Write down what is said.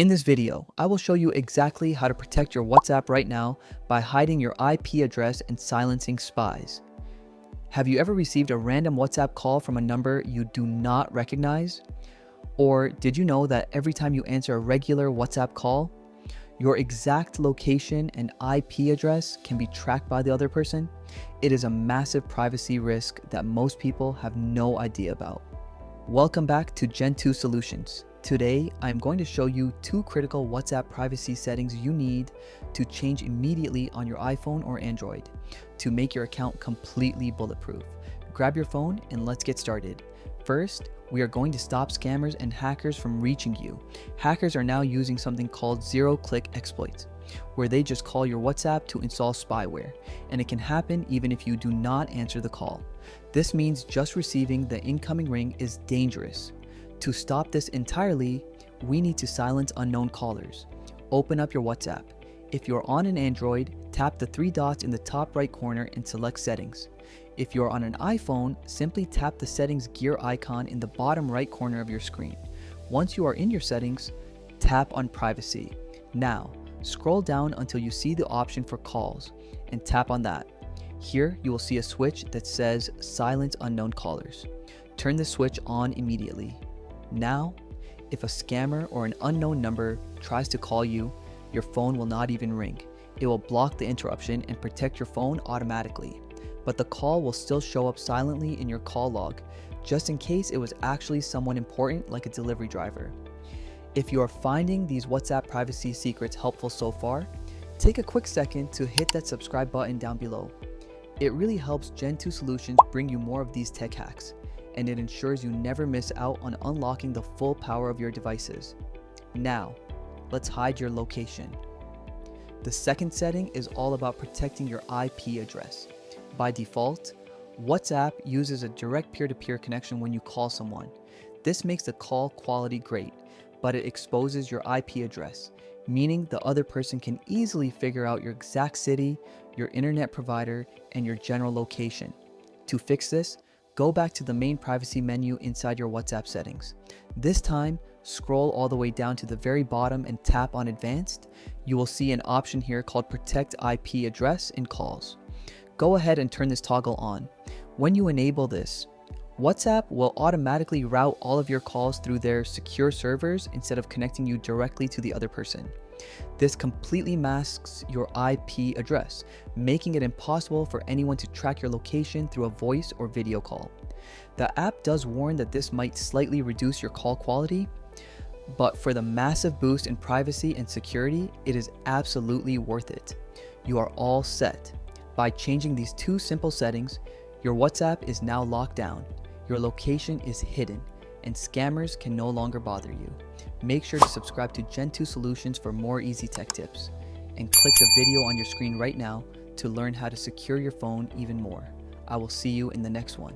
In this video, I will show you exactly how to protect your WhatsApp right now by hiding your IP address and silencing spies. Have you ever received a random WhatsApp call from a number you do not recognize? Or did you know that every time you answer a regular WhatsApp call, your exact location and IP address can be tracked by the other person? It is a massive privacy risk that most people have no idea about. Welcome back to Gen 2 Solutions. Today, I'm going to show you 2 critical WhatsApp privacy settings you need to change immediately on your iPhone or Android to make your account completely bulletproof. Grab your phone and let's get started. First, we are going to stop scammers and hackers from reaching you. Hackers are now using something called zero-click exploits, where they just call your WhatsApp to install spyware, and it can happen even if you do not answer the call. This means just receiving the incoming ring is dangerous. To stop this entirely, we need to silence unknown callers. Open up your WhatsApp. If you're on an Android, tap the 3 dots in the top right corner and select Settings. If you're on an iPhone, simply tap the Settings gear icon in the bottom right corner of your screen. Once you are in your settings, tap on Privacy. Now, scroll down until you see the option for calls and tap on that. Here, you will see a switch that says Silence Unknown Callers. Turn the switch on immediately. Now, if a scammer or an unknown number tries to call you, your phone will not even ring. It will block the interruption and protect your phone automatically. But the call will still show up silently in your call log, just in case it was actually someone important like a delivery driver. If you are finding these WhatsApp privacy secrets helpful so far, take a quick second to hit that subscribe button down below. It really helps Gen 2 Solutions bring you more of these tech hacks, and it ensures you never miss out on unlocking the full power of your devices. Now, let's hide your location. The second setting is all about protecting your IP address. By default, WhatsApp uses a direct peer-to-peer connection when you call someone. This makes the call quality great, but it exposes your IP address, meaning the other person can easily figure out your exact city, your internet provider, and your general location. To fix this, go back to the main privacy menu inside your WhatsApp settings. This time, scroll all the way down to the very bottom and tap on Advanced. You will see an option here called Protect IP Address in Calls. Go ahead and turn this toggle on. When you enable this, WhatsApp will automatically route all of your calls through their secure servers instead of connecting you directly to the other person. This completely masks your IP address, making it impossible for anyone to track your location through a voice or video call. The app does warn that this might slightly reduce your call quality, but for the massive boost in privacy and security, it is absolutely worth it. You are all set. By changing these 2 simple settings, your WhatsApp is now locked down, your location is hidden, and scammers can no longer bother you. Make sure to subscribe to Gen 2 Solutions for more easy tech tips, and click the video on your screen right now to learn how to secure your phone even more. I will see you in the next one.